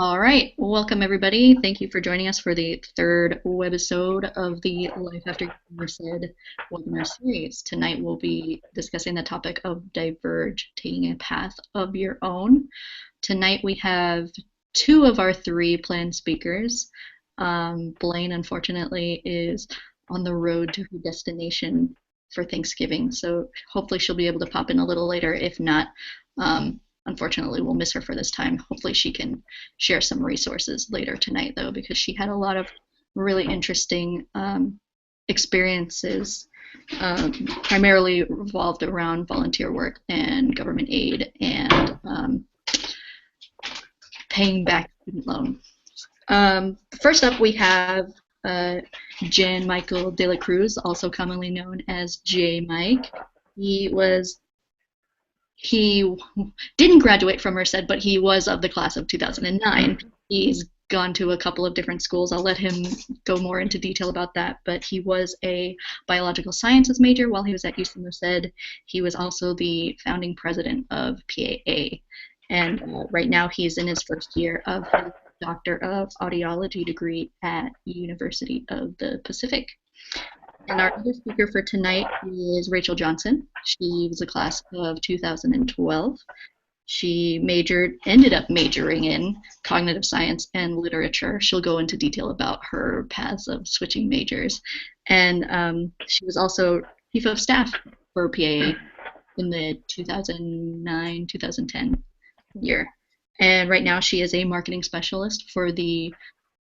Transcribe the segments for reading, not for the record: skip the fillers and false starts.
All right, welcome everybody. Thank you for joining us for the third webisode of the Life After Merced webinar series. Tonight we'll be discussing the topic of Diverge, taking a path of your own. Tonight we have two of our three planned speakers. Blaine, unfortunately, is on the road to her destination for Thanksgiving, so hopefully she'll be able to pop in a little later. If not, unfortunately, we'll miss her for this time. Hopefully she can share some resources later tonight, though, because she had a lot of really interesting experiences, primarily revolved around volunteer work and government aid and paying back student loan. First up, we have Jan Michael De La Cruz, also commonly known as J. Mike. He didn't graduate from Merced, but he was of the class of 2009. He's gone to a couple of different schools. I'll let him go more into detail about that, but he was a biological sciences major while he was at UC Merced. He was also the founding president of PAA, and right now he's in his first year of his Doctor of Audiology degree at University of the Pacific. And our other speaker for tonight is Rachel Johnson. She was a class of 2012. She ended up majoring in cognitive science and literature. She'll go into detail about her paths of switching majors. And she was also chief of staff for PAA in the 2009-2010 year. And right now she is a marketing specialist for the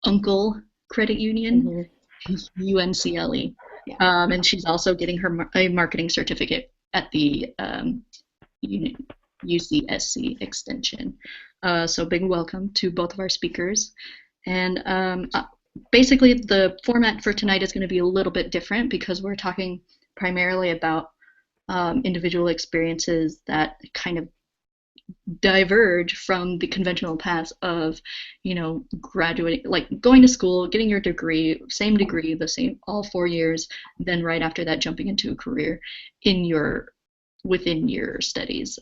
Uncle Credit Union, UNCLE. And she's also getting a marketing certificate at the UCSC extension. So big welcome to both of our speakers. And basically the format for tonight is going to be a little bit different because we're talking primarily about individual experiences that kind of diverge from the conventional paths of, graduating, like going to school, getting your degree, the same all 4 years, then right after that jumping into a career within your studies.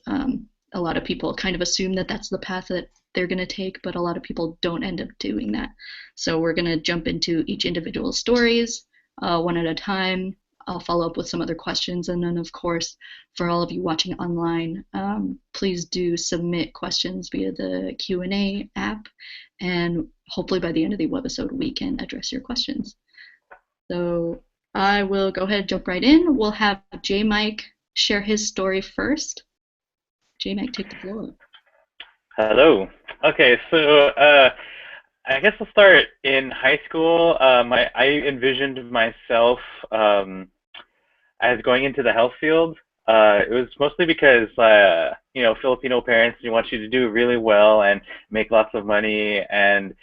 A lot of people kind of assume that that's the path that they're going to take, but a lot of people don't end up doing that. So we're going to jump into each individual stories one at a time. I'll follow up with some other questions, and then of course for all of you watching online, please do submit questions via the Q&A app, and hopefully by the end of the webisode we can address your questions. So I will go ahead and jump right in. We'll have J. Mike share his story first. J. Mike, take the floor. Hello. Okay, so I guess I'll start in high school. I envisioned myself as going into the health field. It was mostly because Filipino parents want you to do really well and make lots of money, and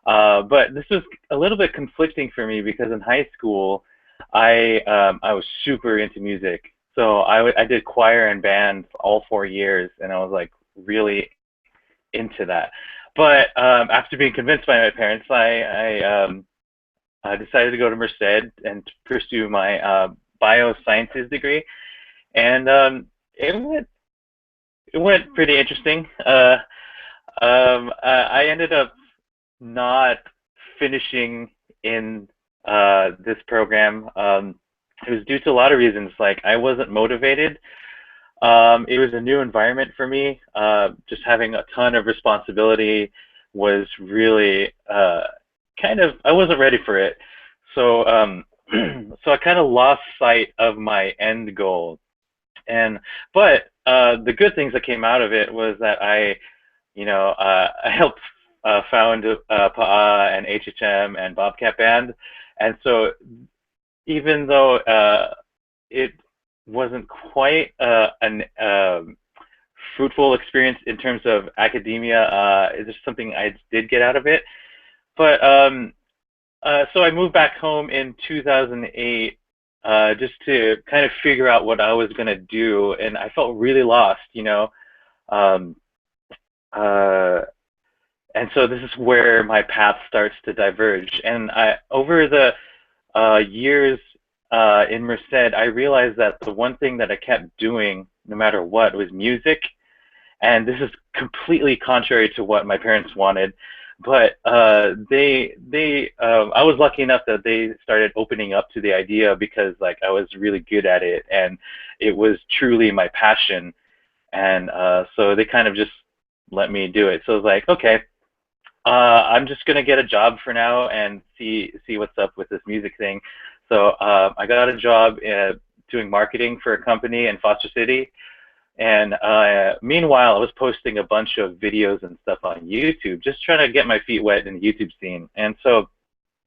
but this was a little bit conflicting for me because in high school I was super into music. So I did choir and band all 4 years, and I was like really into that. But after being convinced by my parents, I decided to go to Merced and pursue my biosciences degree, and it went pretty interesting. I ended up not finishing in this program. It was due to a lot of reasons. Like, I wasn't motivated. It was a new environment for me. Just having a ton of responsibility was really I wasn't ready for it. So so I kind of lost sight of my end goal. But the good things that came out of it was that I helped found PAA and HHM and Bobcat Band. And so even though it wasn't quite an fruitful experience in terms of academia, it's just something I did get out of it. But so I moved back home in 2008 just to kind of figure out what I was going to do, and I felt really lost, and so this is where my path starts to diverge. And over the years in Merced, I realized that the one thing that I kept doing no matter what was music. And this is completely contrary to what my parents wanted. but I was lucky enough that they started opening up to the idea because like I was really good at it and it was truly my passion, and so they kind of just let me do it. So I was like, okay, I'm just gonna get a job for now and see what's up with this music thing. So I got a job doing marketing for a company in Foster City, and meanwhile I was posting a bunch of videos and stuff on YouTube, just trying to get my feet wet in the YouTube scene. And so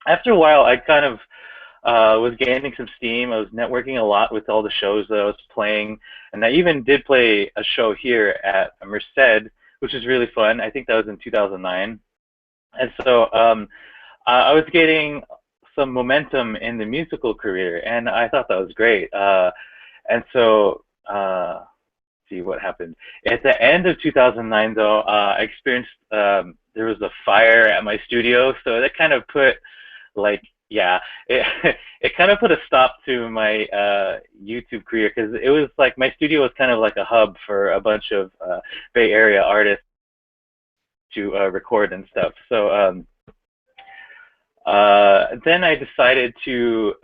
after a while, I kind of was gaining some steam. I was networking a lot with all the shows that I was playing, and I even did play a show here at Merced, which is really fun. I think that was in 2009. And so I was getting some momentum in the musical career, and I thought that was great. And so, see what happened. At the end of 2009, though, I experienced there was a fire at my studio, so that kind of put like yeah, it it kind of put a stop to my YouTube career because it was like my studio was kind of like a hub for a bunch of Bay Area artists to record and stuff. So then I decided to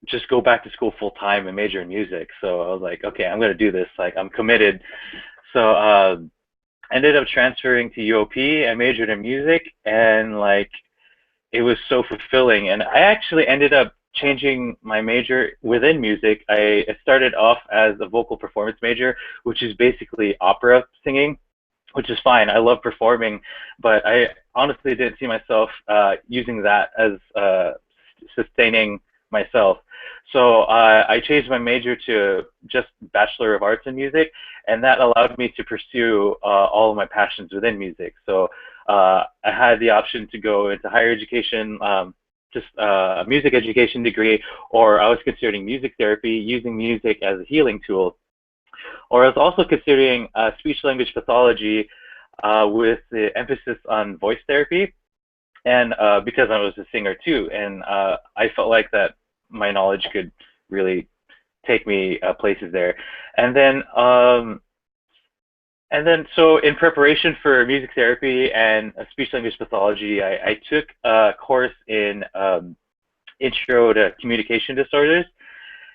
just go back to school full time and major in music. So I was like, okay, I'm gonna do this. Like I'm committed. So ended up transferring to UOP. I majored in music, and like it was so fulfilling. And I actually ended up changing my major within music. I started off as a vocal performance major, which is basically opera singing, which is fine. I love performing, but I honestly didn't see myself using that as sustaining myself. So I changed my major to just Bachelor of Arts in Music, and that allowed me to pursue all of my passions within music. So I had the option to go into higher education, just a music education degree, or I was considering music therapy, using music as a healing tool. Or I was also considering speech-language pathology with the emphasis on voice therapy, and because I was a singer too, and I felt like that my knowledge could really take me places there. And then, so in preparation for music therapy and speech-language pathology, I took a course in Intro to Communication Disorders.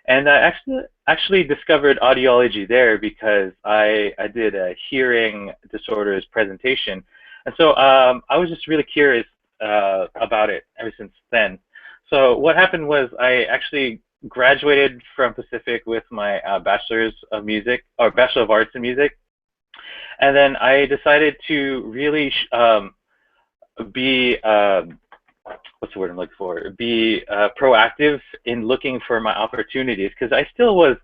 And I actually discovered audiology there because I did a hearing disorders presentation, and so I was just really curious about it ever since then. So what happened was I actually graduated from Pacific with my bachelor's of music, or Bachelor of Arts in Music, and then I decided to really be what's the word I'm looking for? Be proactive in looking for my opportunities, because I was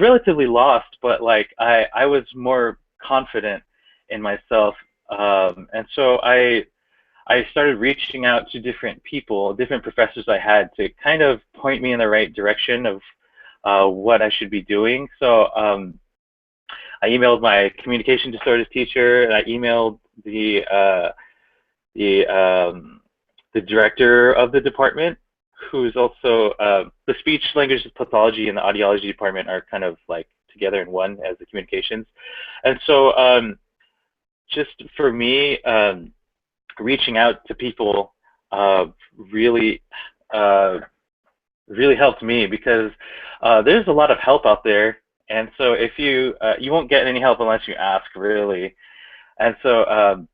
relatively lost, but like I was more confident in myself, and so I started reaching out to different people, different professors I had to kind of point me in the right direction of what I should be doing. So I emailed my communication disorders teacher, and I emailed the the director of the department, who's also the speech language pathology and the audiology department are kind of like together in one as the communications. And so just for me, reaching out to people really really helped me, because there's a lot of help out there, and so if you won't get any help unless you ask, really. And so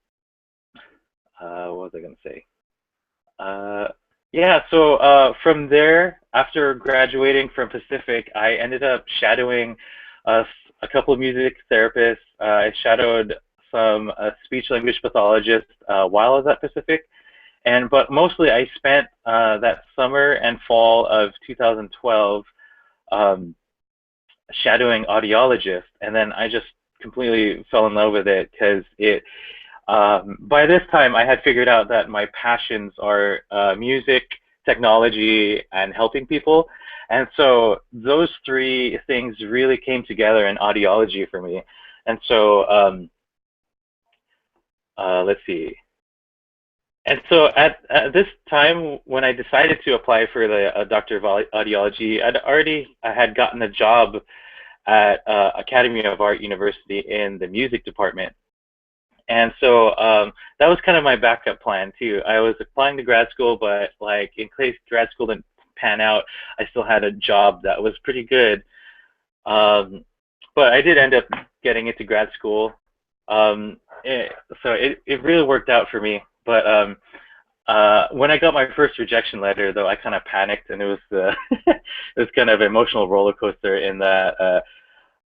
what was I going to say? Yeah, so from there, after graduating from Pacific, I ended up shadowing a couple of music therapists. I shadowed some speech language pathologists while I was at Pacific, but mostly I spent that summer and fall of 2012 shadowing audiologists, and then I just completely fell in love with it, because by this time, I had figured out that my passions are music, technology, and helping people. And so those three things really came together in audiology for me. And so let's see. And so at this time, when I decided to apply for the Doctor of Audiology, I had gotten a job at Academy of Art University in the music department. And so that was kind of my backup plan too. I was applying to grad school, but like in case grad school didn't pan out, I still had a job that was pretty good. Um, but I did end up getting into grad school. Um, it, so it really worked out for me. But when I got my first rejection letter, though, I kind of panicked, and it was it was kind of an emotional roller coaster in that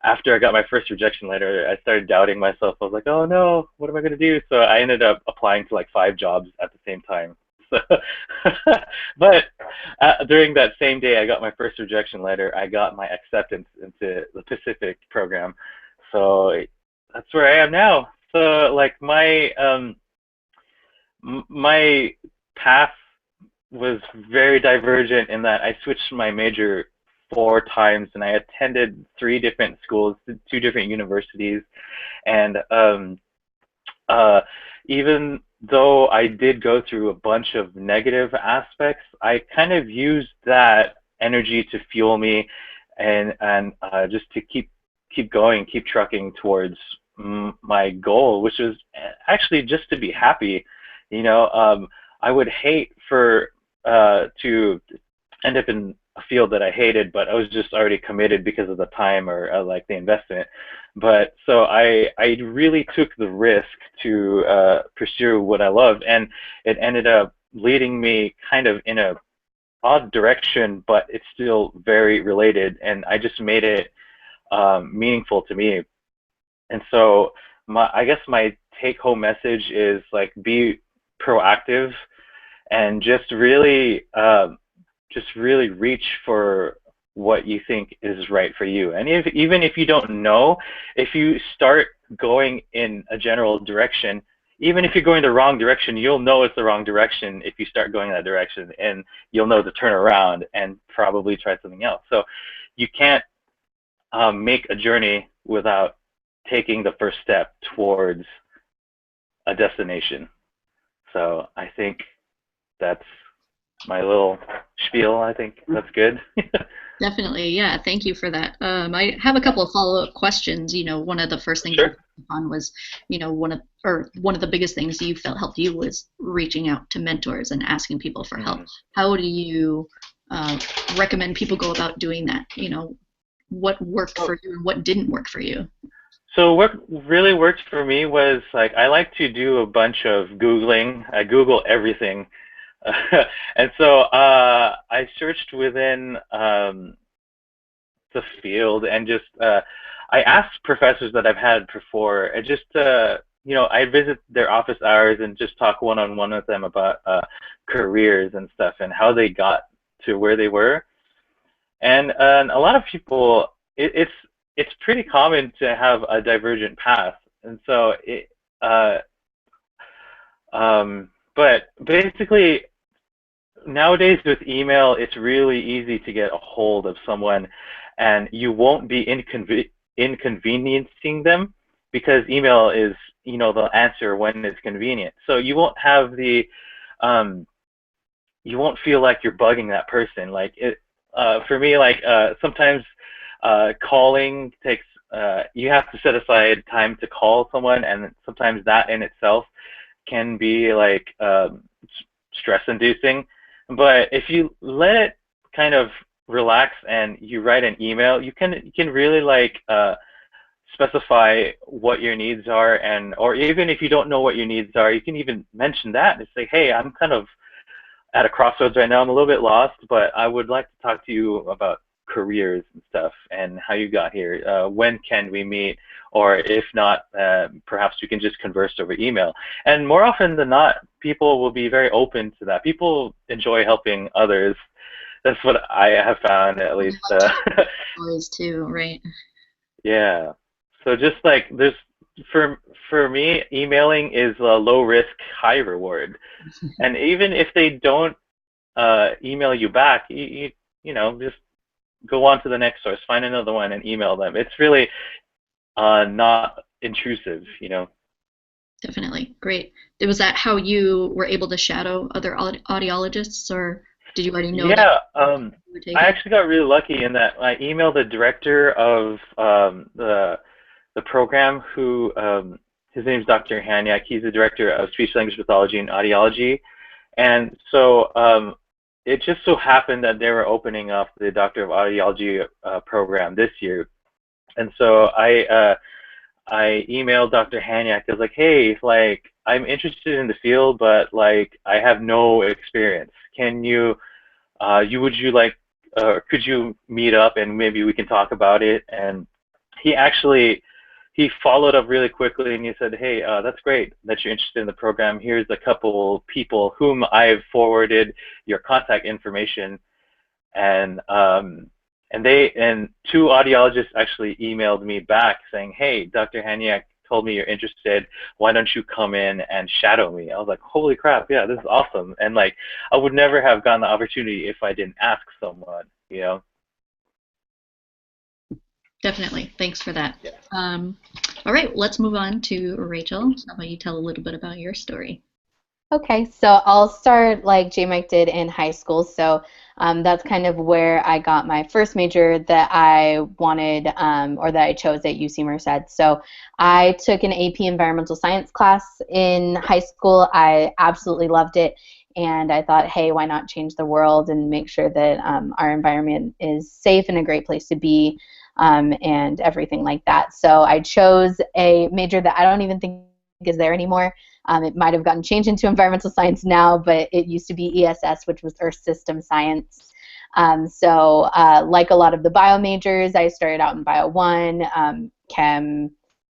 after I got my first rejection letter, I started doubting myself. I was like, oh no, what am I going to do? So I ended up applying to like 5 jobs at the same time. So, but during that same day I got my first rejection letter, I got my acceptance into the Pacific program. So that's where I am now. So like my path was very divergent in that I switched my major 4 times and I attended 3 different schools, 2 different universities, and uh, even though I did go through a bunch of negative aspects, I kind of used that energy to fuel me and just to keep going, keep trucking towards my goal, which was actually just to be happy. You know, I would hate for to end up in a field that I hated, but I was just already committed because of the time or like the investment. But so I really took the risk to pursue what I loved, and it ended up leading me kind of in a odd direction, but it's still very related, and I just made it meaningful to me. And so I guess my take home message is like be proactive and just really reach for what you think is right for you. And even if you don't know, if you start going in a general direction, even if you're going the wrong direction, you'll know it's the wrong direction if you start going that direction, and you'll know to turn around and probably try something else. So you can't make a journey without taking the first step towards a destination. So I think that's my little spiel. I think that's good. Definitely, yeah. Thank you for that. I have a couple of follow-up questions. One of the first things you Sure. touched on was, one of the biggest things you felt helped you was reaching out to mentors and asking people for help. Mm. How do you uh, recommend people go about doing that? What worked So, for you and what didn't work for you? so what really worked for me was like I like to do a bunch of Googling. I Google everything. And so I searched within the field and just I asked professors that I've had before and just I visit their office hours and just talk one-on-one with them about careers and stuff and how they got to where they were. And a lot of people, it's pretty common to have a divergent path, and so uh, but basically nowadays with email, it's really easy to get a hold of someone, and you won't be inconveniencing them because email is, they'll answer when it's convenient. So you won't have um, you won't feel like you're bugging that person. Like for me, like sometimes calling takes, you have to set aside time to call someone, and sometimes that in itself can be like stress inducing. But if you let it kind of relax and you write an email, you can really like specify what your needs are, and or even if you don't know what your needs are, you can even mention that and say, hey, I'm kind of at a crossroads right now. I'm a little bit lost, but I would like to talk to you about careers and stuff and how you got here. When can we meet? Or if not, perhaps we can just converse over email. And more often than not, people will be very open to that. People enjoy helping others. That's what I have found, at I least. like to hear stories too, right? Yeah. So just like there's for me, emailing is a low risk, high reward. And even if they don't email you back, just go on to the next source, find another one, and email them. It's really not intrusive, Definitely. Great. Was that how you were able to shadow other audiologists, or did you already know that Yeah, you were I taking? actually got really lucky in that I emailed the director of the program, who his name's Dr. Hanyak. He's the director of speech language pathology and audiology. And so it just so happened that they were opening up the Doctor of Audiology program this year. And so I emailed Dr. Hanyak. I was like, hey, like, I'm interested in the field, but like, I have no experience. Can you, would you like, could you meet up and maybe we can talk about it? And he actually, he followed up really quickly and he said, hey, that's great that you're interested in the program. Here's a couple people whom I've forwarded your contact information. And and two audiologists actually emailed me back saying, hey, Dr. Hanyak told me you're interested. Why don't you come in and shadow me? I was like, holy crap, yeah, this is awesome. And like, I would never have gotten the opportunity if I didn't ask someone, you know? Definitely. Thanks for that. Yeah. All right, let's move on to Rachel. How about you tell a little bit about your story? Okay, so I'll start like J Mike did in high school. So that's kind of where I got my first major that I wanted or that I chose at UC Merced. So I took an AP Environmental Science class in high school. I absolutely loved it. And I thought, hey, why not change the world and make sure that our environment is safe and a great place to be and everything like that. So I chose a major that I don't even think is there anymore. It might have gotten changed into environmental science now, but it used to be ESS, which was Earth System Science. So like a lot of the bio majors, I started out in Bio 1, Chem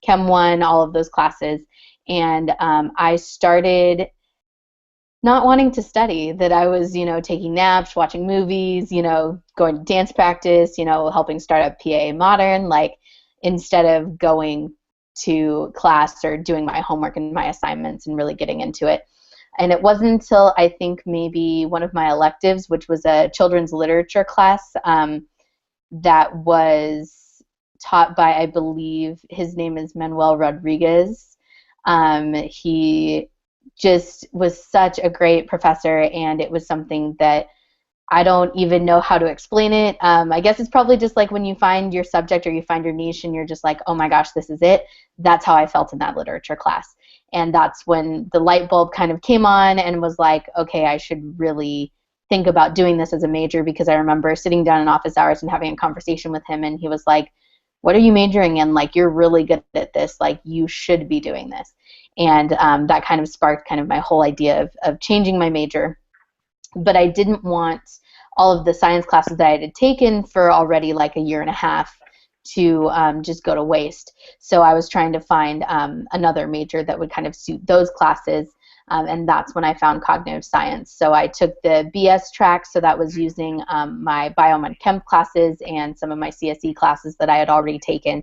1, all of those classes. And I started not wanting to study, that I was, taking naps, watching movies, going to dance practice, helping start up PA Modern, like instead of going to class or doing my homework and my assignments and really getting into it. And it wasn't until I think maybe one of my electives, which was a children's literature class that was taught by, I believe, his name is Manuel Rodriguez. He just was such a great professor, and it was something that I don't even know how to explain it. I guess it's probably just like when you find your subject or you find your niche and you're just like, oh my gosh, this is it. That's how I felt in that literature class. And that's when the light bulb kind of came on and was like, okay, I should really think about doing this as a major, because I remember sitting down in office hours and having a conversation with him, and he was like, what are you majoring in? Like, you're really good at this. Like, you should be doing this. And that kind of sparked kind of my whole idea of changing my major. But I didn't want all of the science classes that I had taken for already like a year and a half to just go to waste. So I was trying to find another major that would kind of suit those classes, and that's when I found cognitive science. So I took the BS track, so that was using my biomod chem classes and some of my CSE classes that I had already taken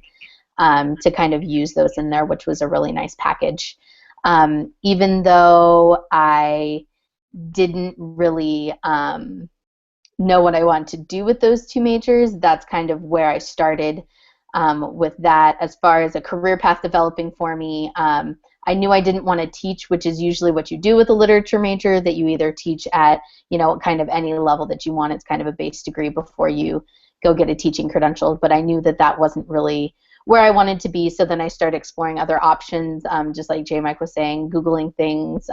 to kind of use those in there, which was a really nice package. Even though I didn't really know what I wanted to do with those two majors, that's kind of where I started with that. As far as a career path developing for me, I knew I didn't want to teach, which is usually what you do with a literature major, that you either teach at, kind of any level that you want. It's kind of a base degree before you go get a teaching credential. But I knew that that wasn't really where I wanted to be. So then I started exploring other options, just like J Mike was saying, Googling things.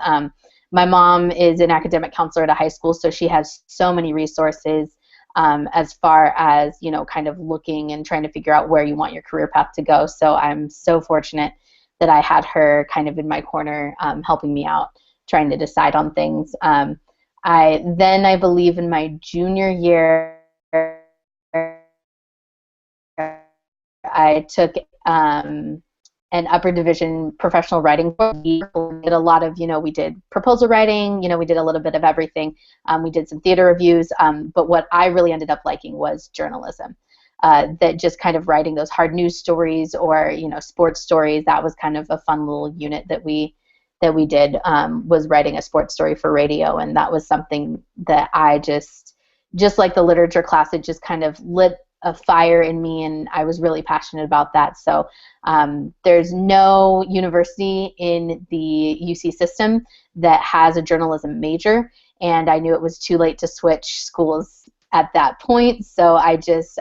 My mom is an academic counselor at a high school, so she has so many resources as far as, kind of looking and trying to figure out where you want your career path to go. So I'm so fortunate that I had her kind of in my corner helping me out, trying to decide on things. I believe in my junior year, I took an upper division professional writing course. We did a lot of, we did proposal writing, we did a little bit of everything. We did some theater reviews, but what I really ended up liking was journalism. That just kind of writing those hard news stories or, sports stories. That was kind of a fun little unit that we did, was writing a sports story for radio, and that was something that I just like the literature class, it just kind of lit a fire in me, and I was really passionate about that. So there's no university in the UC system that has a journalism major, and I knew it was too late to switch schools at that point, so I just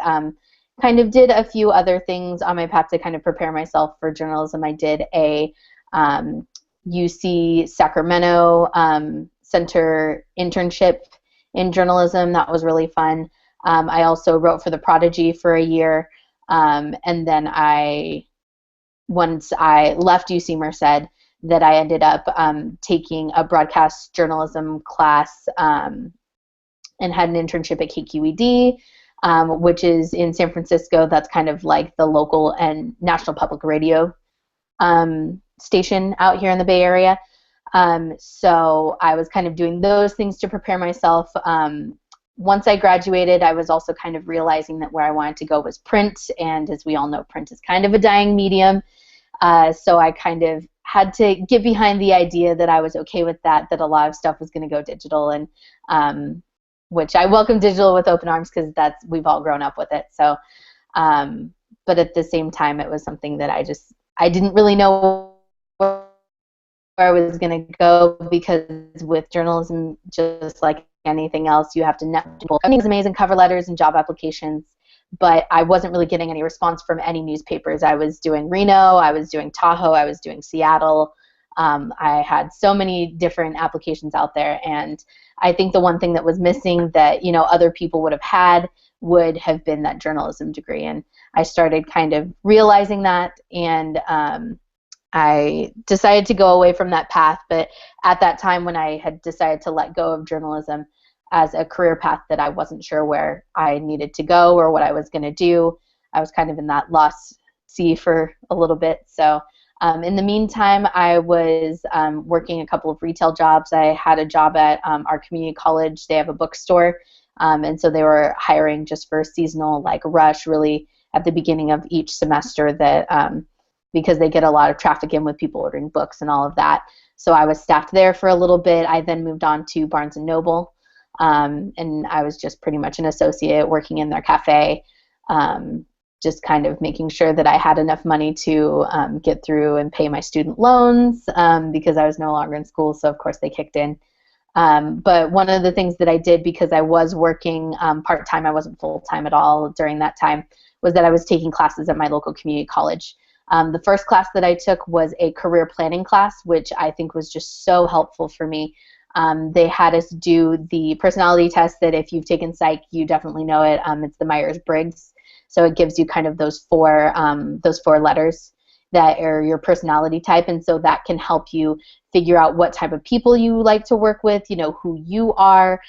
kind of did a few other things on my path to kind of prepare myself for journalism. I did a UC Sacramento Center internship in journalism. That was really fun. I also wrote for the Prodigy for a year, and then once I left UC Merced, that I ended up taking a broadcast journalism class and had an internship at KQED, which is in San Francisco. That's kind of like the local and national public radio station out here in the Bay Area. So I was kind of doing those things to prepare myself. Once I graduated, I was also kind of realizing that where I wanted to go was print, and as we all know, print is kind of a dying medium. So I kind of had to get behind the idea that I was okay with that a lot of stuff was going to go digital, and which I welcome digital with open arms because we've all grown up with it. So, but at the same time, it was something that I didn't really know where I was going to go, because with journalism, just like anything else, you have to network people. Resumes and cover letters and job applications, but I wasn't really getting any response from any newspapers. I was doing Reno, I was doing Tahoe, I was doing Seattle. I had so many different applications out there, and I think the one thing that was missing that other people would have been that journalism degree, and I started kind of realizing that, and I decided to go away from that path. But at that time, when I had decided to let go of journalism as a career path, that I wasn't sure where I needed to go or what I was going to do. I was kind of in that lost sea for a little bit. So in the meantime, I was working a couple of retail jobs. I had a job at our community college. They have a bookstore, and so they were hiring just for a seasonal rush, really at the beginning of each semester, that because they get a lot of traffic in with people ordering books and all of that. So I was staffed there for a little bit. I then moved on to Barnes & Noble, and I was just pretty much an associate working in their cafe, just kind of making sure that I had enough money to get through and pay my student loans, because I was no longer in school, so of course they kicked in. But one of the things that I did, because I was working part-time, I wasn't full-time at all during that time, was that I was taking classes at my local community college. The first class that I took was a career planning class, which I think was just so helpful for me. They had us do the personality test that if you've taken psych, you definitely know it. It's the Myers-Briggs. So it gives you kind of those four letters that are your personality type, and so that can help you figure out what type of people you like to work with, who you are,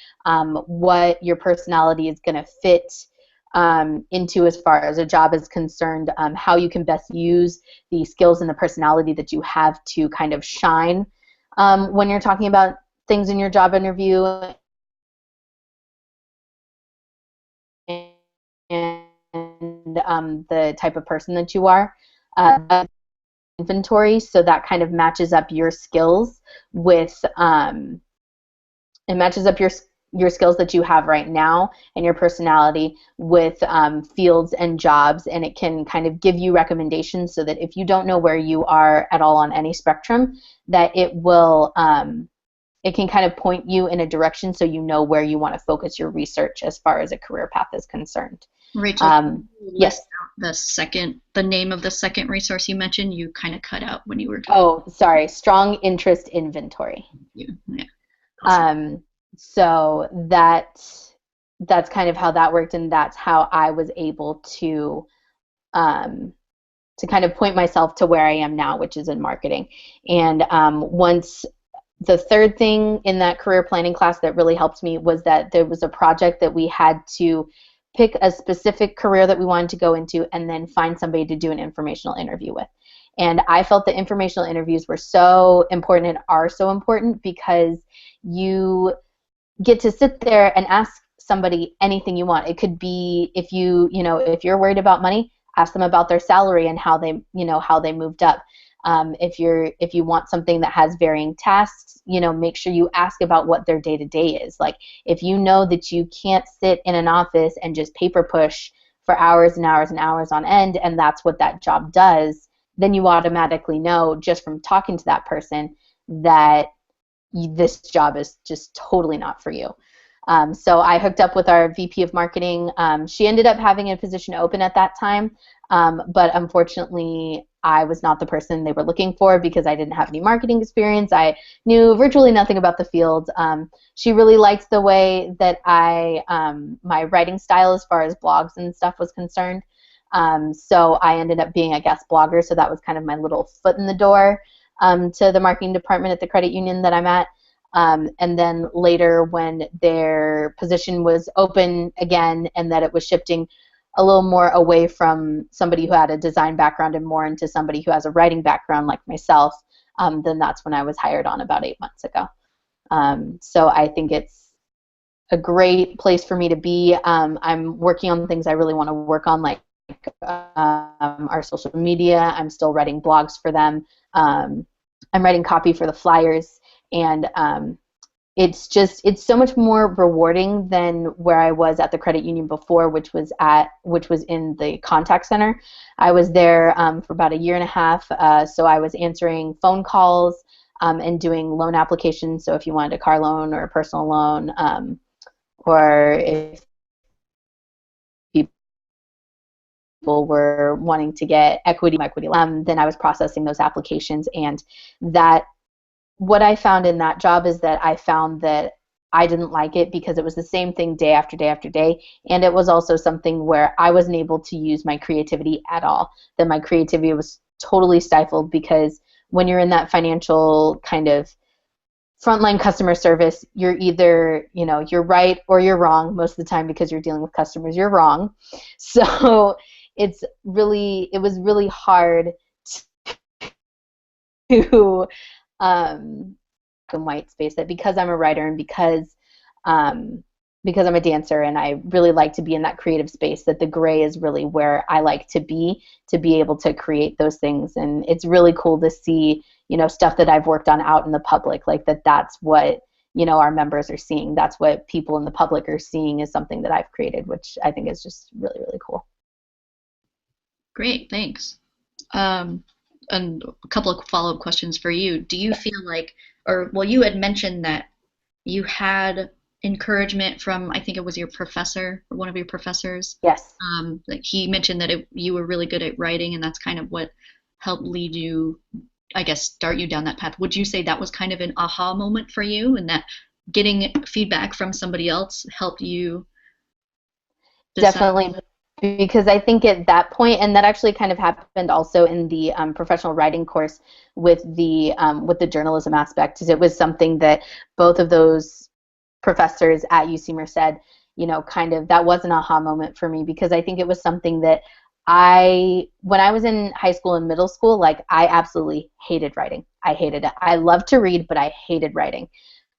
what your personality is going to fit into as far as a job is concerned, how you can best use the skills and the personality that you have to kind of shine when you're talking about things in your job interview, and the type of person that you are. Inventory, so that kind of matches up your skills with it matches up your skills that you have right now and your personality with fields and jobs, and it can kind of give you recommendations, so that if you don't know where you are at all on any spectrum, that it can kind of point you in a direction, so you know where you want to focus your research as far as a career path is concerned. Rachel, yes. The name of the second resource you mentioned, you kind of cut out when you were talking. Oh, sorry. Strong Interest Inventory. Yeah. Awesome. So that's kind of how that worked, and that's how I was able to kind of point myself to where I am now, which is in marketing. And once the third thing in that career planning class that really helped me was that there was a project that we had to pick a specific career that we wanted to go into and then find somebody to do an informational interview with. And I felt that informational interviews were so important and are so important, because you get to sit there and ask somebody anything you want. It could be if you're worried about money, ask them about their salary and how they moved up. If you want something that has varying tasks, make sure you ask about what their day-to-day is. Like, if you know that you can't sit in an office and just paper push for hours and hours and hours on end, and that's what that job does, then you automatically know just from talking to that person that this job is just totally not for you. So I hooked up with our VP of marketing. She ended up having a position open at that time, but unfortunately I was not the person they were looking for because I didn't have any marketing experience. I knew virtually nothing about the field. She really liked the way that my writing style as far as blogs and stuff was concerned. So I ended up being a guest blogger, so that was kind of my little foot in the door to the marketing department at the credit union that I'm at. And then later when their position was open again and that it was shifting a little more away from somebody who had a design background and more into somebody who has a writing background like myself, then that's when I was hired on about 8 months ago. So I think it's a great place for me to be. I'm working on things I really want to work on, like our social media. I'm still writing blogs for them. I'm writing copy for the flyers, and it's so much more rewarding than where I was at the credit union before, which was in the contact center. I was there for about a year and a half, so I was answering phone calls and doing loan applications. So if you wanted a car loan or a personal loan, or if people were wanting to get equity, then I was processing those applications. And what I found in that job is that I found that I didn't like it because it was the same thing day after day after day, and it was also something where I wasn't able to use my creativity at all. That my creativity was totally stifled because when you're in that financial kind of frontline customer service, you're either, you're right or you're wrong. Most of the time, because you're dealing with customers, you're wrong. So it was really hard to and white space, that because I'm a writer and because I'm a dancer and I really like to be in that creative space, that the gray is really where I like to be able to create those things. And it's really cool to see, stuff that I've worked on out in the public, like that's what, our members are seeing. That's what people in the public are seeing is something that I've created, which I think is just really, really cool. Great, thanks. And a couple of follow-up questions for you. Do you feel like, you had mentioned that you had encouragement from, I think it was your professor, or one of your professors. Yes. Like he mentioned that you were really good at writing, and that's kind of what helped lead you, I guess, start you down that path. Would you say that was kind of an aha moment for you, and that getting feedback from somebody else helped you decide? Definitely, because I think at that point, and that actually kind of happened also in the professional writing course with the journalism aspect, is it was something that both of those professors at UC Merced, kind of, that was an aha moment for me, because I think it was something that when I was in high school and middle school, like, I absolutely hated writing. I hated it. I loved to read, but I hated writing.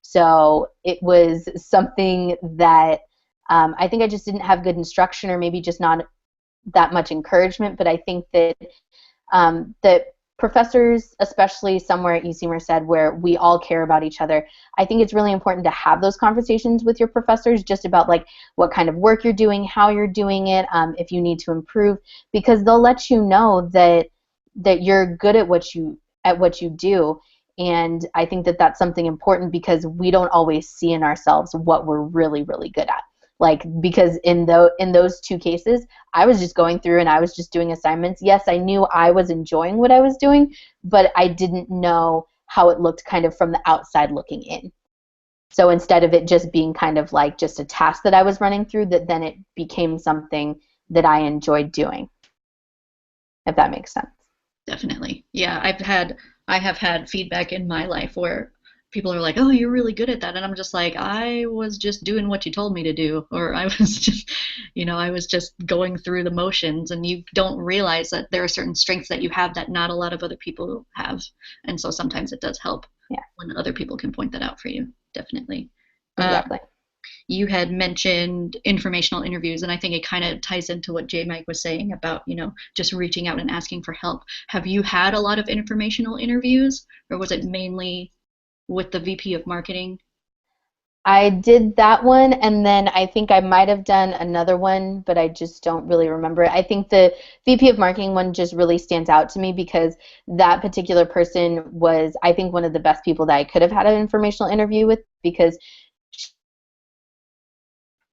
So it was something that I think I just didn't have good instruction, or maybe just not that much encouragement. But I think that that professors, especially somewhere at UC Merced where we all care about each other, I think it's really important to have those conversations with your professors just about, like, what kind of work you're doing, how you're doing it, if you need to improve, because they'll let you know that you're good at what you do. And I think that that's something important, because we don't always see in ourselves what we're really, really good at. Like, because in those two cases, I was just going through and I was just doing assignments. Yes, I knew I was enjoying what I was doing, but I didn't know how it looked kind of from the outside looking in. So instead of it just being kind of like just a task that I was running through, that then it became something that I enjoyed doing, if that makes sense. Definitely. Yeah, I have had feedback in my life where people are like, "Oh, you're really good at that," and I'm just like, "I was just doing what you told me to do," or I was just, I was just going through the motions, and you don't realize that there are certain strengths that you have that not a lot of other people have, and so sometimes it does help when other people can point that out for you. Definitely. Exactly. You had mentioned informational interviews, and I think it kind of ties into what J. Mike was saying about, just reaching out and asking for help. Have you had a lot of informational interviews, or was it mainly with the VP of marketing? I did that one, and then I think I might have done another one, but I just don't really remember it. I think the VP of marketing one just really stands out to me because that particular person was, I think, one of the best people that I could have had an informational interview with, because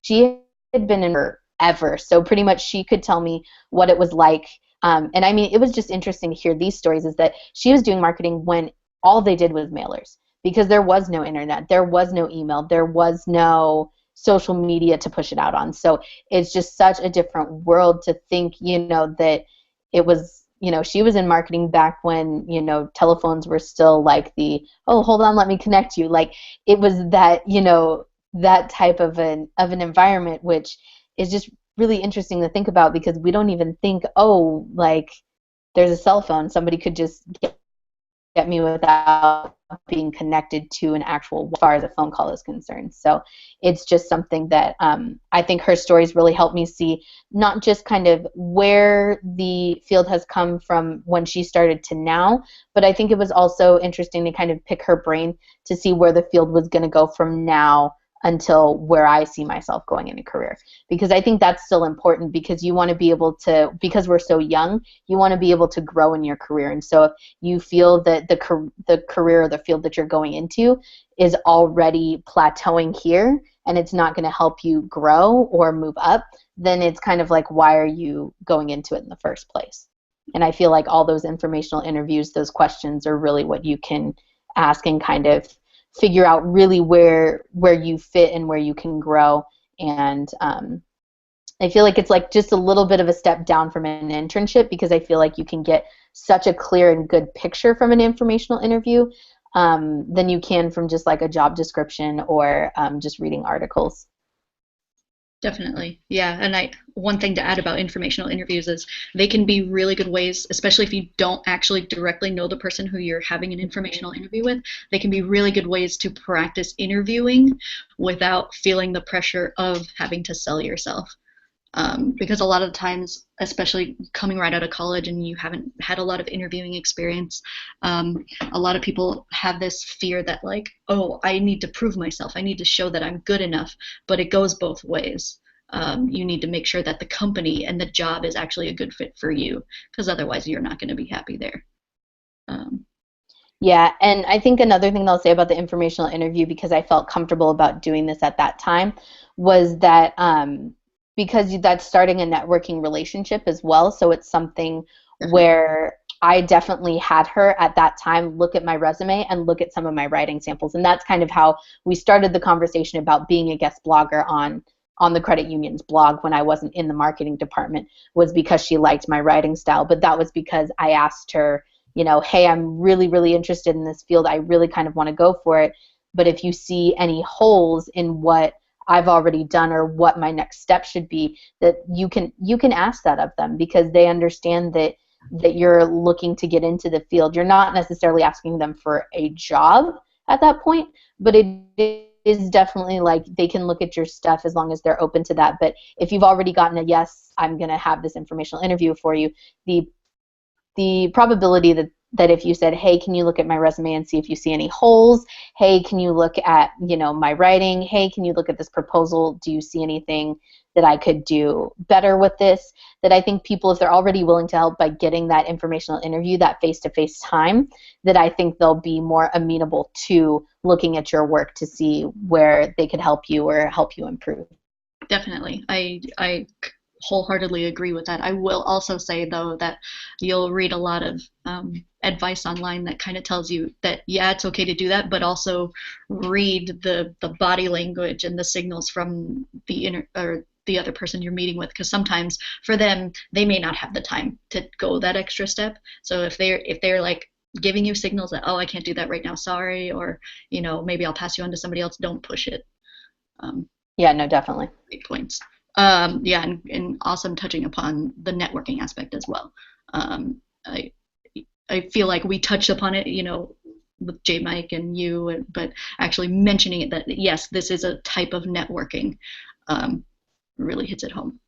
she had been in forever. So pretty much she could tell me what it was like And I mean, it was just interesting to hear these stories, is that she was doing marketing when all they did was mailers, because there was no internet, there was no email, there was no social media to push it out on. So it's just such a different world to think, that it was, she was in marketing back when, telephones were still like oh, hold on, let me connect you. Like, it was that, that type of an environment, which is just really interesting to think about, because we don't even think, oh, like, there's a cell phone, somebody could just get me without being connected to an actual, as far as a phone call is concerned. So it's just something that I think her stories really helped me see not just kind of where the field has come from when she started to now, but I think it was also interesting to kind of pick her brain to see where the field was going to go from now until where I see myself going in a career. Because I think that's still important, because you want to be able to, because we're so young, you want to be able to grow in your career. And so if you feel that the career or the field that you're going into is already plateauing here and it's not going to help you grow or move up, then it's kind of like, why are you going into it in the first place? And I feel like all those informational interviews, those questions are really what you can ask and kind of figure out really where you fit and where you can grow. And I feel like it's like just a little bit of a step down from an internship, because I feel like you can get such a clear and good picture from an informational interview than you can from just like a job description or just reading articles. Definitely. Yeah. And one thing to add about informational interviews is they can be really good ways, especially if you don't actually directly know the person who you're having an informational interview with, they can be really good ways to practice interviewing without feeling the pressure of having to sell yourself. Because a lot of times, especially coming right out of college and you haven't had a lot of interviewing experience, a lot of people have this fear that, like, oh, I need to prove myself. I need to show that I'm good enough. But it goes both ways. You need to make sure that the company and the job is actually a good fit for you, because otherwise you're not going to be happy there. Yeah, and I think another thing I'll say about the informational interview, because I felt comfortable about doing this at that time, was that because that's starting a networking relationship as well. So it's something where I definitely had her at that time look at my resume and look at some of my writing samples. And that's kind of how we started the conversation about being a guest blogger on the credit union's blog when I wasn't in the marketing department, was because she liked my writing style. But that was because I asked her, hey, I'm really, really interested in this field. I really kind of want to go for it. But if you see any holes in what I've already done or what my next step should be, that you can ask that of them, because they understand that you're looking to get into the field. You're not necessarily asking them for a job at that point, but it is definitely like they can look at your stuff as long as they're open to that. But if you've already gotten a yes, I'm going to have this informational interview for you, the probability that if you said, hey, can you look at my resume and see if you see any holes? Hey, can you look at, my writing? Hey, can you look at this proposal? Do you see anything that I could do better with this? That I think people, if they're already willing to help by getting that informational interview, that face-to-face time, that I think they'll be more amenable to looking at your work to see where they could help you or help you improve. Definitely. I wholeheartedly agree with that. I will also say, though, that you'll read a lot of advice online that kind of tells you that, yeah, it's okay to do that, but also read the body language and the signals from the other person you're meeting with, because sometimes for them, they may not have the time to go that extra step. So if they're like giving you signals that, oh, I can't do that right now, sorry, or maybe I'll pass you on to somebody else, don't push it. Yeah, no, definitely. Great points. Yeah, and awesome touching upon the networking aspect as well. I feel like we touched upon it, with J Mike and you, but actually mentioning it, that yes, this is a type of networking, really hits it home.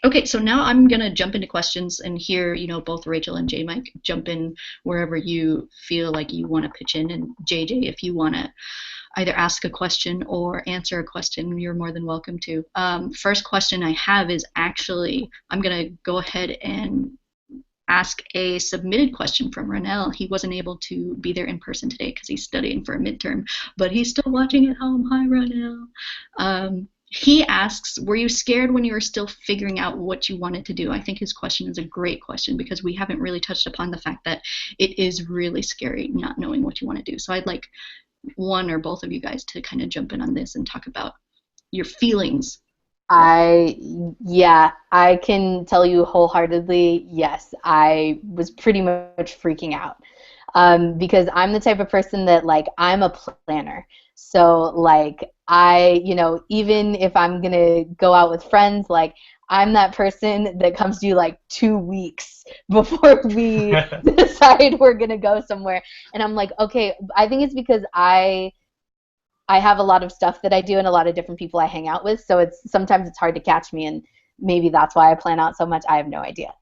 Okay, so now I'm gonna jump into questions and hear, both Rachel and J Mike jump in wherever you feel like you want to pitch in, and JJ, if you want to either ask a question or answer a question, you're more than welcome to. First question I have is actually, I'm going to go ahead and ask a submitted question from Ronell. He wasn't able to be there in person today because he's studying for a midterm, but he's still watching at home. Hi, Ronell. he asks, were you scared when you were still figuring out what you wanted to do? I think his question is a great question because we haven't really touched upon the fact that it is really scary not knowing what you want to do. So I'd like one or both of you guys to kind of jump in on this and talk about your feelings. Yeah, I can tell you wholeheartedly, yes, I was pretty much freaking out. Because I'm the type of person that, like, I'm a planner. So, like, even if I'm going to go out with friends, like, I'm that person that comes to you, like, 2 weeks before we decide we're going to go somewhere. And I'm like, okay, I think it's because I have a lot of stuff that I do and a lot of different people I hang out with, so sometimes it's hard to catch me, and maybe that's why I plan out so much. I have no idea.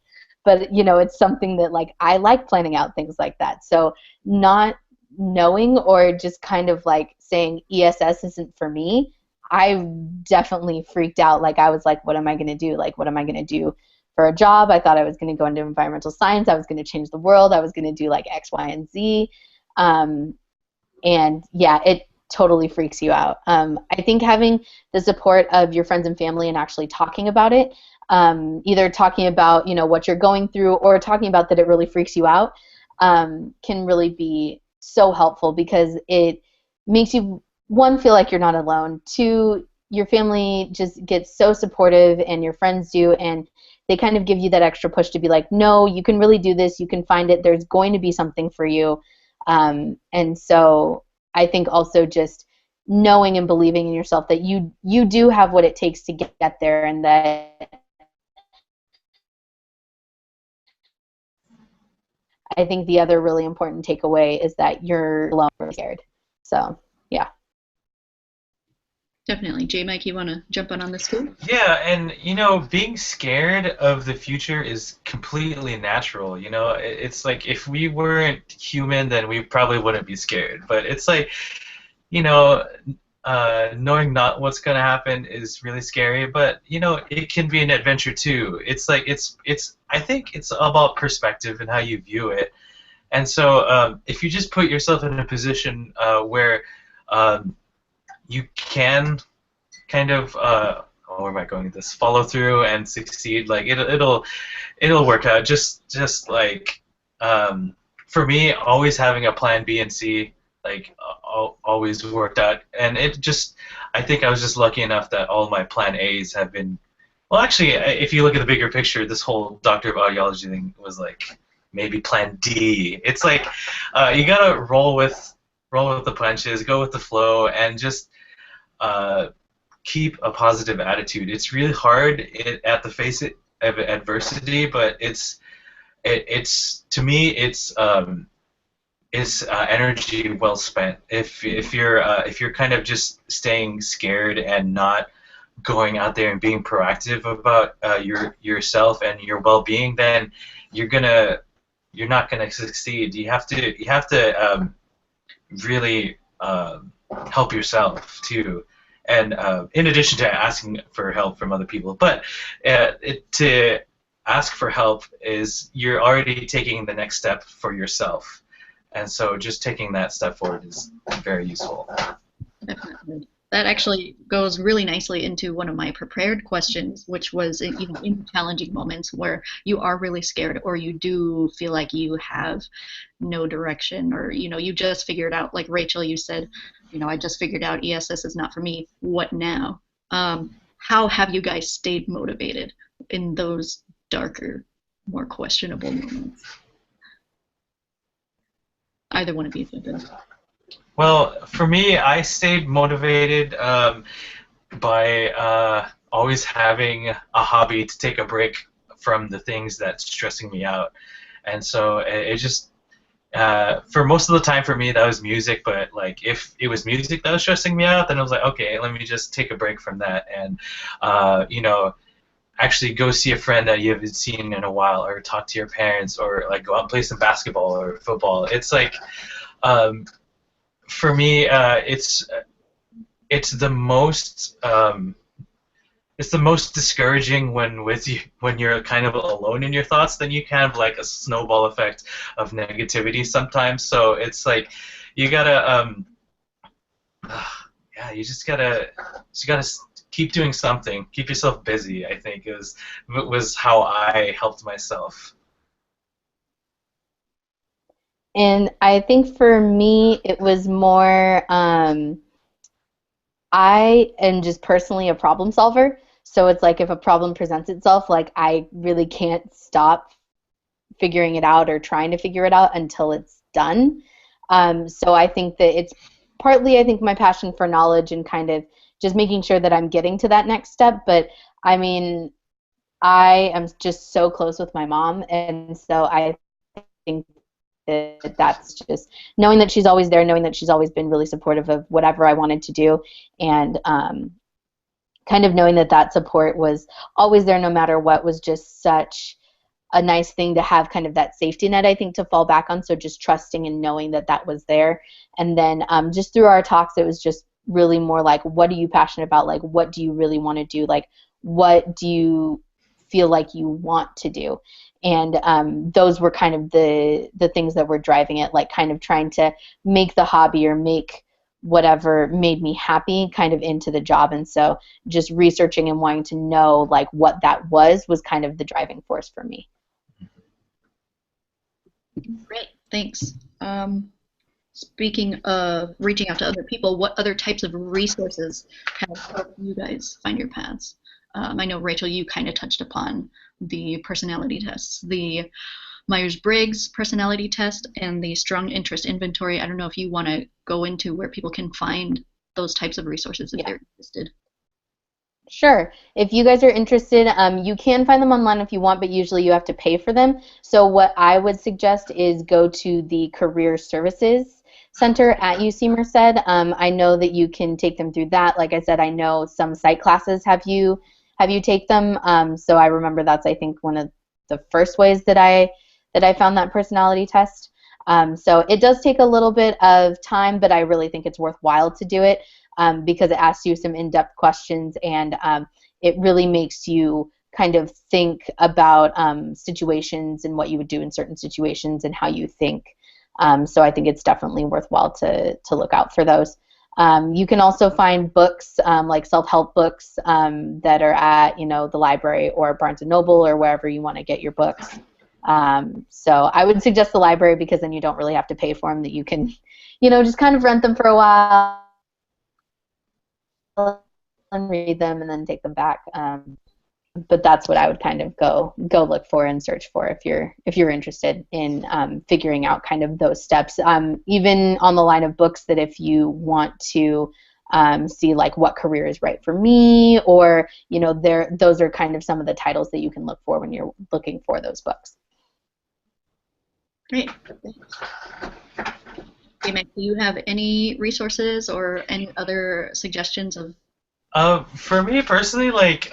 But, it's something that, like, I like planning out things like that. So not knowing or just kind of, like, saying ESS isn't for me, I definitely freaked out. Like, I was like, what am I going to do? Like, what am I going to do for a job? I thought I was going to go into environmental science. I was going to change the world. I was going to do, like, X, Y, and Z. And, yeah, it totally freaks you out. I think having the support of your friends and family and actually talking about it, either talking about what you're going through or talking about that it really freaks you out, can really be so helpful because it makes you, one, feel like you're not alone, two, your family just gets so supportive and your friends do, and they kind of give you that extra push to be like, no, you can really do this, you can find it, there's going to be something for you. And so I think also just knowing and believing in yourself that you do have what it takes to get there, and that I think the other really important takeaway is that you're alone or scared. So, yeah. Definitely. J. Mike, you want to jump in on this too? Yeah, and being scared of the future is completely natural. It's like if we weren't human, then we probably wouldn't be scared. But it's like, knowing not what's going to happen is really scary. But it can be an adventure too. It's like I think it's about perspective and how you view it. And so if you just put yourself in a position where you can kind of where am I going with this? Follow through and succeed. Like it'll work out. Just like for me, always having a plan B and C like always worked out. And I think I was just lucky enough that all my plan A's have been. Well, actually, if you look at the bigger picture, this whole Doctor of Audiology thing was like maybe plan D. It's like you gotta roll with the punches, go with the flow, and just keep a positive attitude. It's really hard at the face of adversity, but it's to me it's energy well spent. If you're kind of just staying scared and not going out there and being proactive about yourself and your well-being, then you're not gonna succeed. You have to really help yourself too. And in addition to asking for help from other people, but to ask for help is you're already taking the next step for yourself, and so just taking that step forward is very useful. Definitely. That actually goes really nicely into one of my prepared questions, which was even in challenging moments where you are really scared or you do feel like you have no direction, or you just figured out, like Rachel, you said, I just figured out ESS is not for me. What now? How have you guys stayed motivated in those darker, more questionable moments? Either one of you jump in. Well, for me, I stayed motivated by always having a hobby to take a break from the things that's stressing me out. And so it just, for most of the time for me, that was music. But like, if it was music that was stressing me out, then I was like, okay, let me just take a break from that and, actually go see a friend that you haven't seen in a while, or talk to your parents, or like go out and play some basketball or football. It's like, for me, it's the most discouraging when you're kind of alone in your thoughts. Then you kind of like a snowball effect of negativity sometimes. So it's like you gotta you just gotta So you got to keep doing something, keep yourself busy. I think was how I helped myself. And I think for me, it was more, I am just personally a problem solver. So it's like if a problem presents itself, like I really can't stop figuring it out or trying to figure it out until it's done. So I think that it's partly, I think, my passion for knowledge and kind of just making sure that I'm getting to that next step. But I mean, I am just so close with my mom, and so I think that that's just knowing that she's always there, knowing that she's always been really supportive of whatever I wanted to do, and kind of knowing that that support was always there no matter what was just such a nice thing to have, kind of that safety net, I think, to fall back on. So just trusting and knowing that that was there. And then just through our talks, it was just really more like, what are you passionate about? Like, what do you really want to do? Like, what do you feel like you want to do? And those were kind of the things that were driving it, like kind of trying to make the hobby or make whatever made me happy kind of into the job. And so just researching and wanting to know like what that was kind of the driving force for me. Great, thanks. Speaking of reaching out to other people, what other types of resources have helped you guys find your paths? I know, Rachel, you kind of touched upon the personality tests, the Myers-Briggs personality test, and the strong interest inventory. I don't know if you want to go into where people can find those types of resources if they're interested. Sure. If you guys are interested, you can find them online if you want, but usually you have to pay for them. So what I would suggest is go to the Career Services Center at UC Merced. I know that you can take them through that. Like I said, I know some site classes have you take them. So I remember that's, I think, one of the first ways that I found that personality test. So it does take a little bit of time, but I really think it's worthwhile to do it. Because it asks you some in-depth questions, and it really makes you kind of think about situations and what you would do in certain situations and how you think. So I think it's definitely worthwhile to look out for those. You can also find books like self-help books that are at the library or Barnes & Noble or wherever you want to get your books. So I would suggest the library because then you don't really have to pay for them, that you can just kind of rent them for a while and read them and then take them back. But that's what I would kind of go look for and search for if you're interested in figuring out kind of those steps. Even on the line of books, that if you want to see like what career is right for me, or those are kind of some of the titles that you can look for when you're looking for those books. Great. Do you have any resources or any other suggestions of? For me personally, like,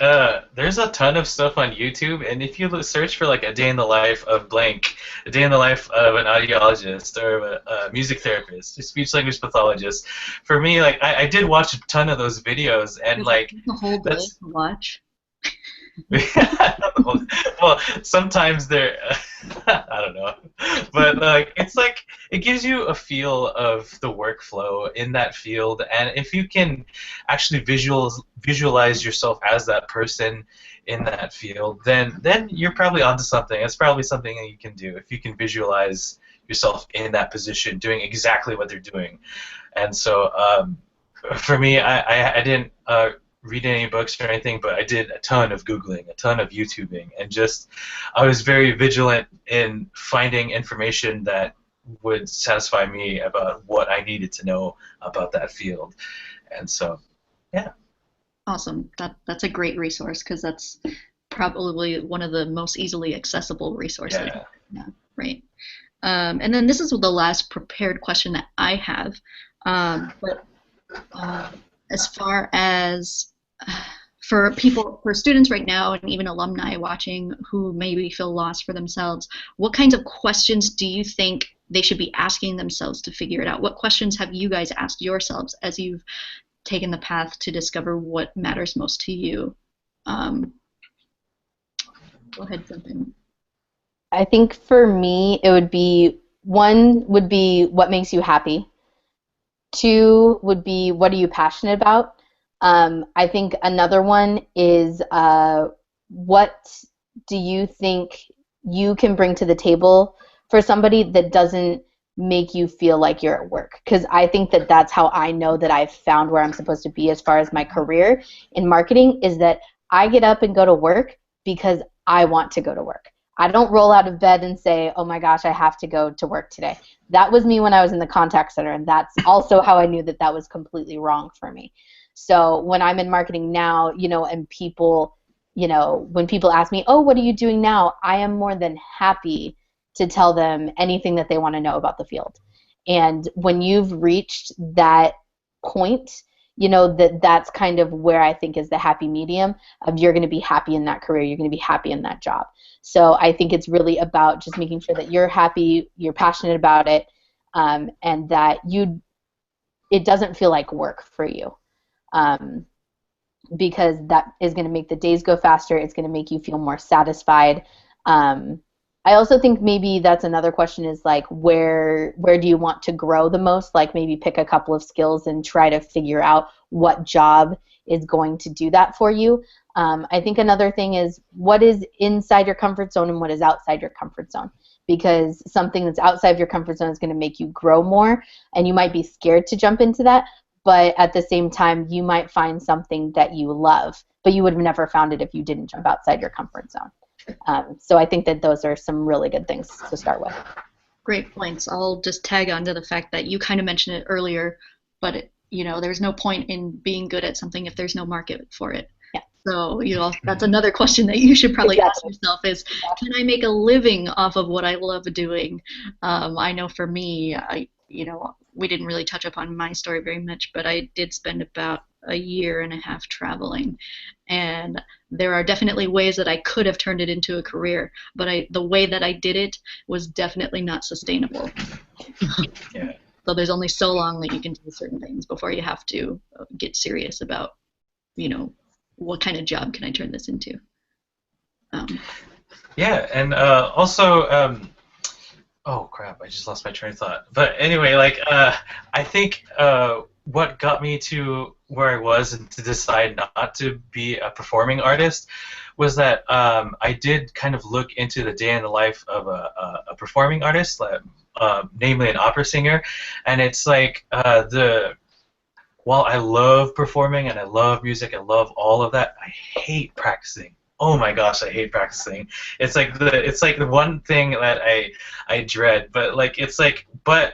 there's a ton of stuff on YouTube, and if you search for like a day in the life of blank, a day in the life of an audiologist or a music therapist, a speech language pathologist, for me, like, I did watch a ton of those videos, and like the whole day to watch. Well, sometimes they're I don't know, but like it gives you a feel of the workflow in that field, and if you can actually visualize yourself as that person in that field, then you're probably onto something. It's probably something that you can do if you can visualize yourself in that position doing exactly what they're doing. And so for me, I didn't read any books or anything, but I did a ton of Googling, a ton of YouTubing, and I was very vigilant in finding information that would satisfy me about what I needed to know about that field. And so, yeah. Awesome. That's a great resource, because that's probably one of the most easily accessible resources. Yeah, right. And then this is the last prepared question that I have. But as far as for students right now, and even alumni watching who maybe feel lost for themselves, what kinds of questions do you think they should be asking themselves to figure it out? What questions have you guys asked yourselves as you've taken the path to discover what matters most to you? Go ahead, jump in. I think for me, it would be, one would be what makes you happy. Two would be what are you passionate about? I think another one is what do you think you can bring to the table for somebody that doesn't make you feel like you're at work? Because I think that that's how I know that I've found where I'm supposed to be as far as my career in marketing, is that I get up and go to work because I want to go to work. I don't roll out of bed and say, oh my gosh, I have to go to work today. That was me when I was in the contact center, and that's also how I knew that that was completely wrong for me. So when I'm in marketing now, and people, when people ask me, oh, what are you doing now? I am more than happy to tell them anything that they want to know about the field. And when you've reached that point, that's kind of where I think is the happy medium of you're going to be happy in that career, you're going to be happy in that job. So I think it's really about just making sure that you're happy, you're passionate about it, and that it doesn't feel like work for you. Because that is going to make the days go faster. It's going to make you feel more satisfied. I also think maybe that's another question is like, where do you want to grow the most? Like maybe pick a couple of skills and try to figure out what job is going to do that for you. I think another thing is what is inside your comfort zone and what is outside your comfort zone. Because something that's outside of your comfort zone is going to make you grow more, and you might be scared to jump into that. But at the same time, you might find something that you love, but you would have never found it if you didn't jump outside your comfort zone. So I think that those are some really good things to start with. Great points. I'll just tag on to the fact that you kind of mentioned it earlier, but there's no point in being good at something if there's no market for it. Yeah. So that's another question that you should probably ask yourself is, can I make a living off of what I love doing? I know for me, we didn't really touch upon my story very much, but I did spend about a year and a half traveling, and there are definitely ways that I could have turned it into a career, but the way that I did it was definitely not sustainable. Yeah. So there's only so long that you can do certain things before you have to get serious about, what kind of job can I turn this into? Yeah, and also, oh crap, I just lost my train of thought. But anyway, I think what got me to where I was and to decide not to be a performing artist was that I did kind of look into the day in the life of a performing artist, namely an opera singer, and it's like while I love performing and I love music, I love all of that, I hate practicing. Oh my gosh, I hate practicing. It's like the one thing that I dread. But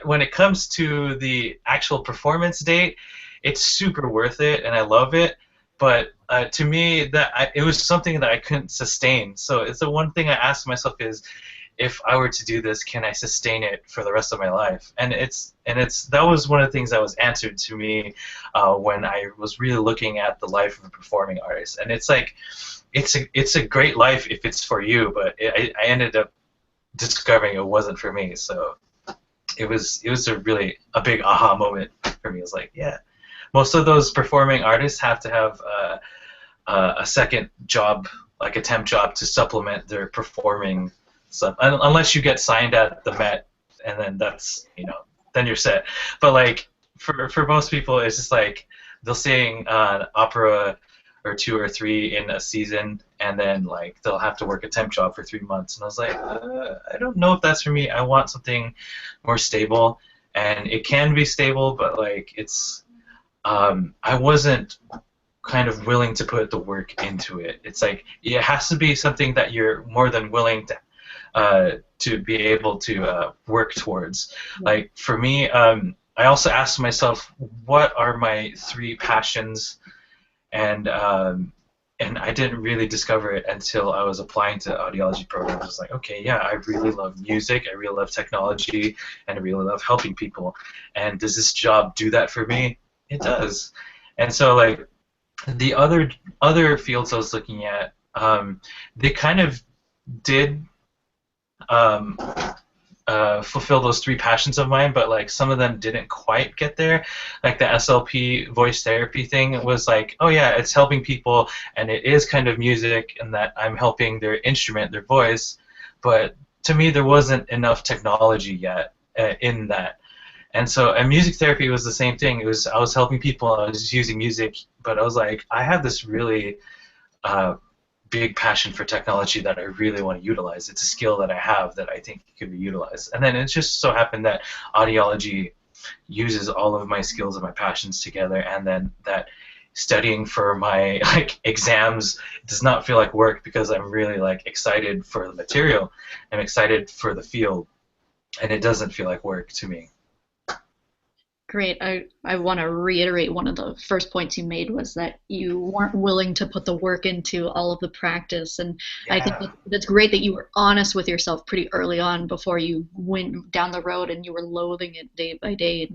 when it comes to the actual performance date, it's super worth it and I love it. But to me, it was something that I couldn't sustain. So it's the one thing I asked myself is, if I were to do this, can I sustain it for the rest of my life? And that was one of the things that was answered to me when I was really looking at the life of a performing artist. And it's like, it's a great life if it's for you, but I ended up discovering it wasn't for me. So it was a big aha moment for me. It was like, yeah, most of those performing artists have to have a second job, like a temp job, to supplement their performing stuff, unless you get signed at the Met, and then that's then you're set. But like for most people, it's just like they'll sing an opera or 2 or 3 in a season, and then like they'll have to work a temp job for 3 months. And I was like, I don't know if that's for me. I want something more stable, and it can be stable, but like it's I wasn't kind of willing to put the work into it. It's like it has to be something that you're more than willing to be able to work towards. Like for me, I also asked myself, what are my 3 passions? And I didn't really discover it until I was applying to audiology programs. I was like, okay, yeah, I really love music, I really love technology, and I really love helping people. And does this job do that for me? It does. And so like the other fields I was looking at, they kind of did fulfill those 3 passions of mine, but like some of them didn't quite get there. Like the SLP voice therapy thing was like, oh yeah, it's helping people and it is kind of music and that I'm helping their instrument, their voice, but to me there wasn't enough technology yet in that. And so, and music therapy was the same thing. I was helping people. I was just using music, but I was like, I have this really big passion for technology that I really want to utilize. It's a skill that I have that I think could be utilized. And then it just so happened that audiology uses all of my skills and my passions together, and then that studying for my exams does not feel like work because I'm really excited for the material. I'm excited for the field, and it doesn't feel like work to me. Great. I want to reiterate one of the first points you made was that you weren't willing to put the work into all of the practice. And I think that's great that you were honest with yourself pretty early on before you went down the road and you were loathing it day by day,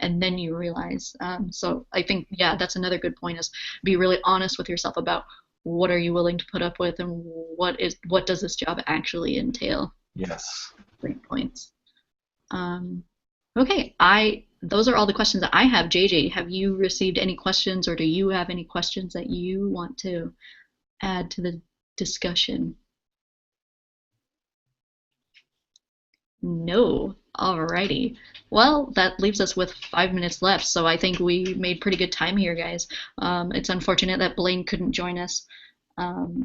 and then you realize. So I think, yeah, that's another good point, is be really honest with yourself about what are you willing to put up with and what does this job actually entail. Yes. Great points. Okay, those are all the questions that I have. JJ, have you received any questions, or do you have any questions that you want to add to the discussion? No. Alrighty. Well, that leaves us with 5 minutes left, so I think we made pretty good time here, guys. It's unfortunate that Blaine couldn't join us.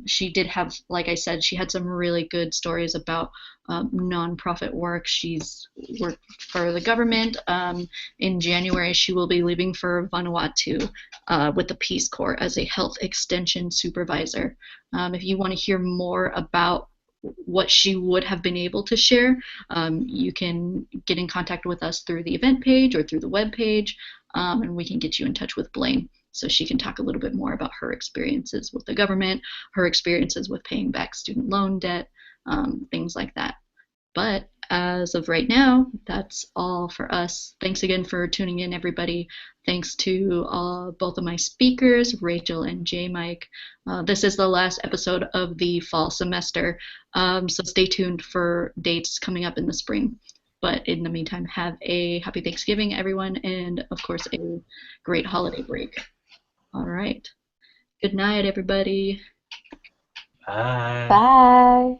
She did have, like I said, she had some really good stories about nonprofit work. She's worked for the government. In January, she will be leaving for Vanuatu with the Peace Corps as a health extension supervisor. If you want to hear more about what she would have been able to share, you can get in contact with us through the event page or through the web page, and we can get you in touch with Blaine, so she can talk a little bit more about her experiences with the government, her experiences with paying back student loan debt, things like that. But as of right now, that's all for us. Thanks again for tuning in, everybody. Thanks to both of my speakers, Rachel and J. Mike. This is the last episode of the fall semester, so stay tuned for dates coming up in the spring. But in the meantime, have a happy Thanksgiving, everyone, and of course, a great holiday break. All right. Good night, everybody. Bye. Bye.